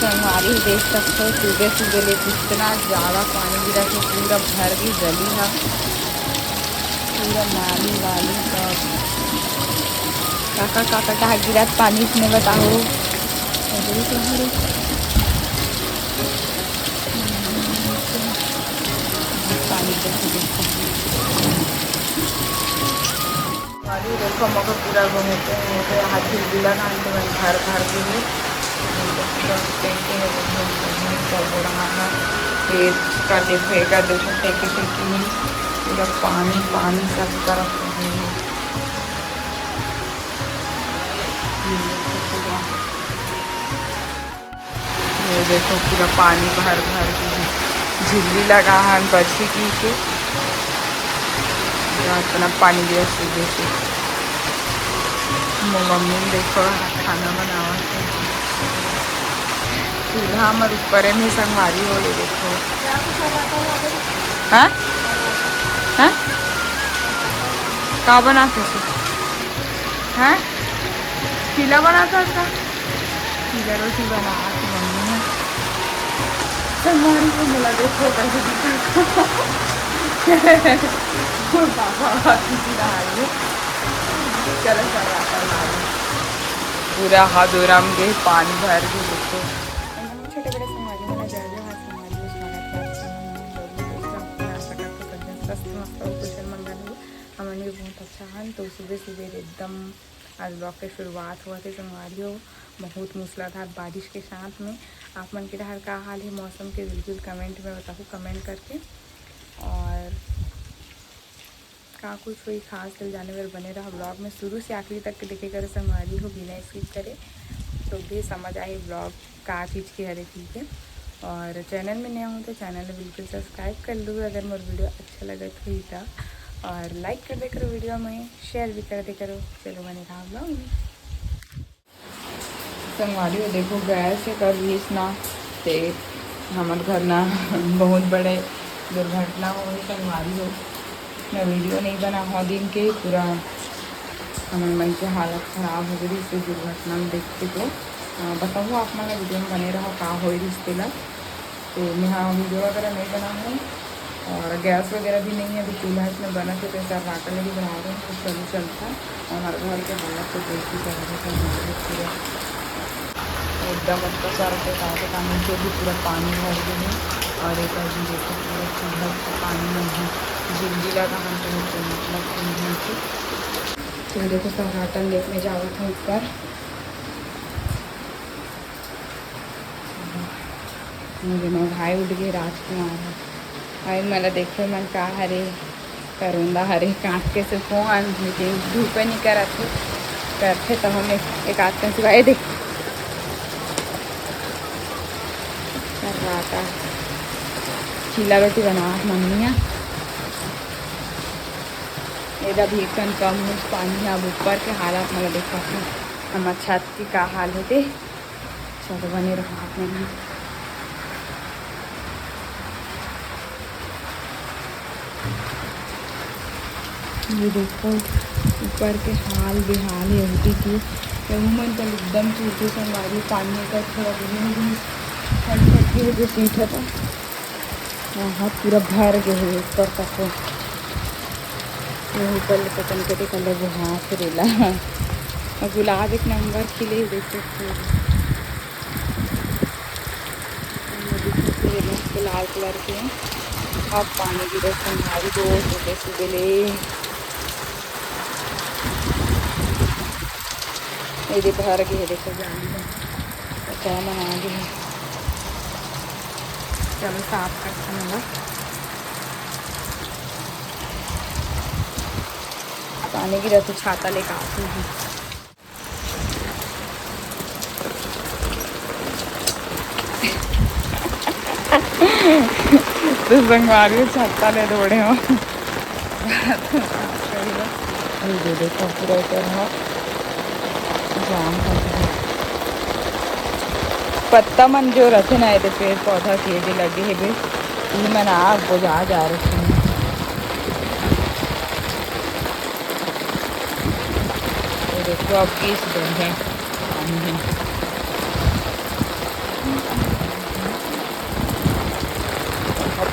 संगवारी देख सकते हो सुबह सुबह ले कितना ज़्यादा पानी गिरा के पूरा भर गई गली है, पूरा नाली वाली सब। काका काका कहाँ गिरा पानी इसने बताओ। पानी देखो मगर पूरा घूमते घूमते हाथ गिला ना तो मैं घर घर के लिए चल रहा है। पेड़ का देखो देखो फेंके फेंकी हुई पूरा पानी पानी सब तरफ है। ये देखो पूरा पानी भर भर के झिल्ली लगा है बरसी की के इतना पानी गिरा सुबह से। मम्मी देखो खाना बनावा चूल्हा हमारे ऊपर में संगवारी हो ले देखो। हाँ हाँ क्या बनाते थे? हैं खीला बनाता था, खीला रोटी बना मम्मी ने। संगवारी को मिला देखो कैसे दिखा पापा किसी रहा चलो पूरा हाथ उराम के पानी भर के देखो। छोटे बड़े समाज में जा जो हाथ समाज में कुशल मंगल हमारे बहुत अच्छा है। तो सुबह सुबह एकदम आज ब्लॉग की शुरुआत हुआ थी संगवारी हो बहुत मूसलाधार बारिश के साथ में। आप मन के डर का हाल है मौसम के बिल्कुल कमेंट में बताओ कमेंट करके। और का कुछ कोई खास चल जाने वाले बने रहा ब्लॉग में शुरू से आखिरी तक देखे कर संगवारी हो बिना स्किप करे तो भी समझ आए ब्लॉग का चीज़ की हर चीज़ है। और चैनल में नया हूँ तो चैनल में बिल्कुल सब्सक्राइब कर लो अगर मेरा वीडियो अच्छा लगे तो ही था। और लाइक कर दे करो वीडियो में, शेयर भी कर दे करो। चलो मैंने कहा ब्लॉग में संगवारी हो देखो गैस से कर रही ना तो हमारे घर ना बहुत बड़े दुर्घटना हो गई संगवारी हो। मैं वीडियो नहीं बना हो दिन के पूरा हमारे मन की हालत ख़राब हो गई इस दुर्घटना में देख के। तो बताऊँ आप मेरा वीडियो में बने रहो का हो रिश्ते ला। तो मैं हाँ वीडियो वगैरह नहीं बना हूँ और गैस वगैरह भी नहीं है अभी चूल्हा इसमें बना के पैसा राटा भी बना रहे हैं तो चल चलता। और हमारे घर के हालत तो देख ही पूरा एकदम अत्याचार के पानी से भी पूरा पानी भर गए। और एक भी देखो पूरा चूल्हा पानी में भी झिल्ली लगा हम तो मतलब तो देखो सराटन देखने जाओ था ऊपर मुझे मैं भाई उठ गए राजकुमार है भाई मला देखो मन का हरे करूँगा हरे कांट के से फोन लेकिन धूप नहीं करा थे करते तो हम एक आध का सिवाय देख कर रहा था चीला रोटी बना मम्मी है। ये भी कम कम पानी अब ऊपर के हालात मतलब देखा हमारे छत की का हाल होते। चलो बने रहो आपने ये देखो ऊपर के हाल बेहाल है उल्टी की मन तो एकदम चूल्हे संगवारी पानी का थोड़ा जो सीट है था वहाँ पूरा भर गए ऊपर तक ऊपर पतन कटे कलर वो हाथ रेला और गुलाब एक नंबर खिले देख सकते लाल कलर के अब पानी की बस संभारी दो सुबह सुबह ले ये भर गए देखो जानी क्या मना गए। चलो साफ करते हैं पानी की तो छाता लेकर आती हूँ। तो संगवारी छाता ले दौड़े हो दे देखो पूरा जाम पत्ता मन जो रखे ना ये पेड़ पौधा के भी लगे है भी मैं आग बुझा जा रही हूँ। देखो अब किस दिन है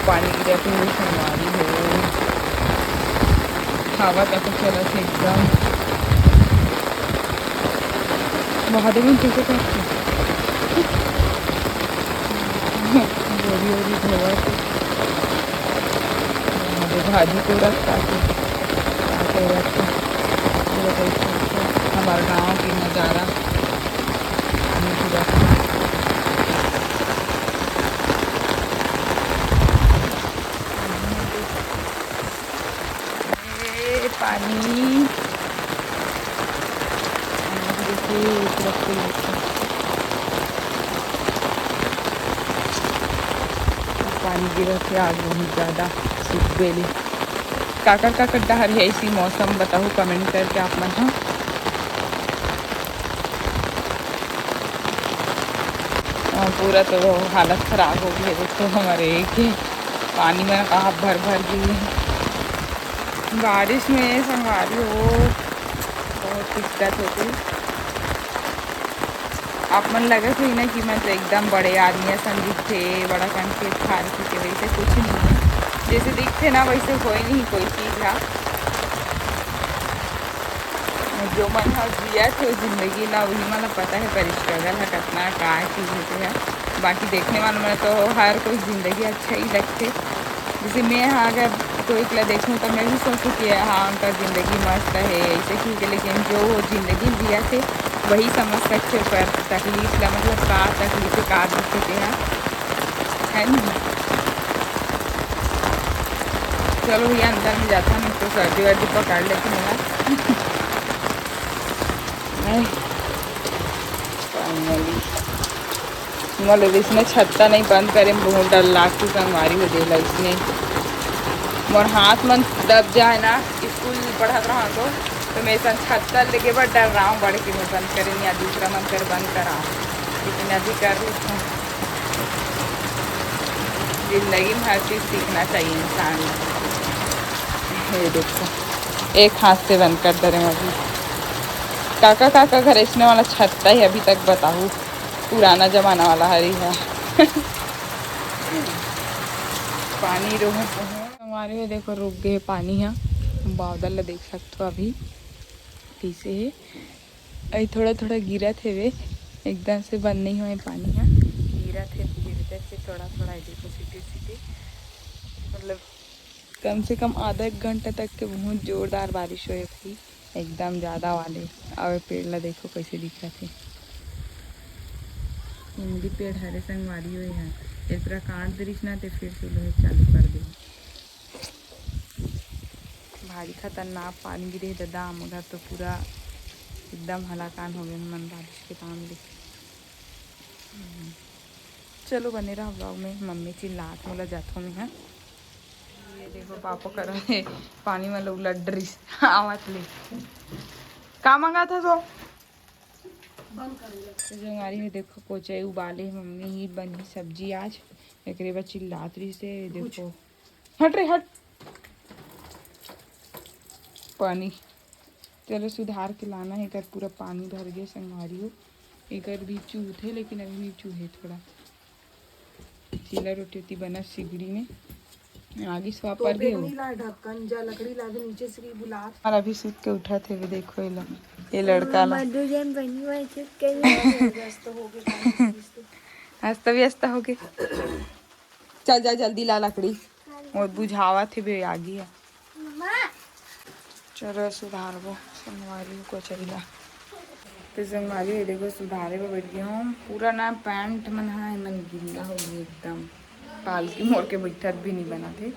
पानी गिरा थे वो संगवारी हो हवा तक चला थे एकदम महादेव में कैसे करते बोरी वोरी धोआ थे महादेव भाजी को रखता थे रखते हमारे गाँव की नज़ारा पानी पानी गिरा थे आज बहुत ज़्यादा सूख गई काकर काकर डहर है इसी मौसम बताओ कमेंट करके आप मन हाँ पूरा तो हालत ख़राब हो गई है देखो हमारे एक पानी में कहाँ भर भर गई है बारिश में संगवारी हो बहुत दिक्कत होती आप मन लगे थे ना कि मैं तो एकदम बड़े आदमी संगीत थे बड़ा कन के खार के वैसे कुछ नहीं है जैसे दिखते ना वैसे कोई नहीं कोई चीज़ है जो मन है जिया थे जिंदगी ना वही मतलब पता है पर स्ट्रगल है कितना क्या चीज़ होते हैं बाकी देखने वालों में तो हर कोई ज़िंदगी अच्छा ही लगते जैसे मैं हाँ अगर कोई के देखूँ तो मैं भी सोचूँ कि हाँ उनका ज़िंदगी मस्त है ऐसे ठीक है लेकिन जो वो ज़िंदगी जिया थे वही समझ सकते पर तकलीफ ला मतलब का तकलीफ का दिखते हैं है नहीं चलो भैया अंदर में जाता नहीं तो सर्दी वर्दी पकड़ लेती हूँ फाइनली मतलब इसने छत्ता नहीं बंद करे बहुत डर लागती संगवारी हो देला इसने मोर हाथ मन दब जाए ना स्कूल पढ़ा रहा तो मैं सन छत्ता लेके बड़ डर रहा हूँ बड़े कि मैं बंद करें या दूसरा मन कर बंद करा लेकिन अभी कर लेता हूँ जिंदगी में हर चीज़ सीखना चाहिए इंसान ये देखो एक हाथ से बंद कर दे रहे हैं अभी काका काका खरीदने वाला छत्ता ही अभी तक बताओ पुराना जमाना वाला हरी है पानी रुक हमारे देखो रुक गए पानी है बादल देख सकते हो अभी कैसे है अभी थोड़ा थोड़ा गिरा थे वे एकदम से बंद नहीं हुए पानी है गिरा थे गिरते से थोड़ा थोड़ा देखो सीधे सीधे मतलब कम से कम आधा एक घंटा तक के बहुत जोरदार बारिश हुई थी एकदम ज़्यादा वाले और पेड़ ला देखो कैसे दिख रहे थे हिंदी पेड़ हरे संगवारी हुए हैं एक पूरा काट दरिश ना थे फिर से लोहे चालू कर दे भारी खतरनाक पानी गिरे दाम उधर तो पूरा एकदम हलाकान हो गए मन बारिश के काम ले चलो बने रहा ब्लॉग में मम्मी चिल्लात मोला जाथों में है ये देखो पापा कर रहे पानी में लोग लड़ रही आवाज ले का मंगा था तो जंगारी में देखो कोचे उबाले मम्मी ही बनी सब्जी आज एक बाद चिल्लात रही से देखो हट रे हट पानी चलो सुधार के लाना है कर पूरा पानी भर गया संगवारी हो एक भी चूह थे लेकिन अभी भी चूहे थोड़ा चीला रोटी होती बना सिगड़ी में आगे स्वाप पर गए ढक्कन जा लकड़ी लागे नीचे से बुला और अभी सूत के उठा थे देखो ये लड़का ला हंसता भी हंसता हो गए चल जा जल्दी ला लकड़ी और बुझावा थे बे आगे है चलो सुधार वो संगवारी को चला तो संगवारी देखो सुधारे में बैठ गया हूँ पूरा ना पैंट मन है मन गिल्ला हो गया एकदम पालकी मोड़ के बैठा भी नहीं बना थे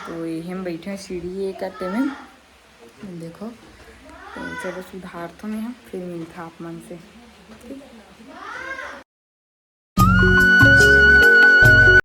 तो ये हम बैठे हैं सीढ़ी करते में देखो तो चलो सुधार तो मैं फिर मिलता आप मन से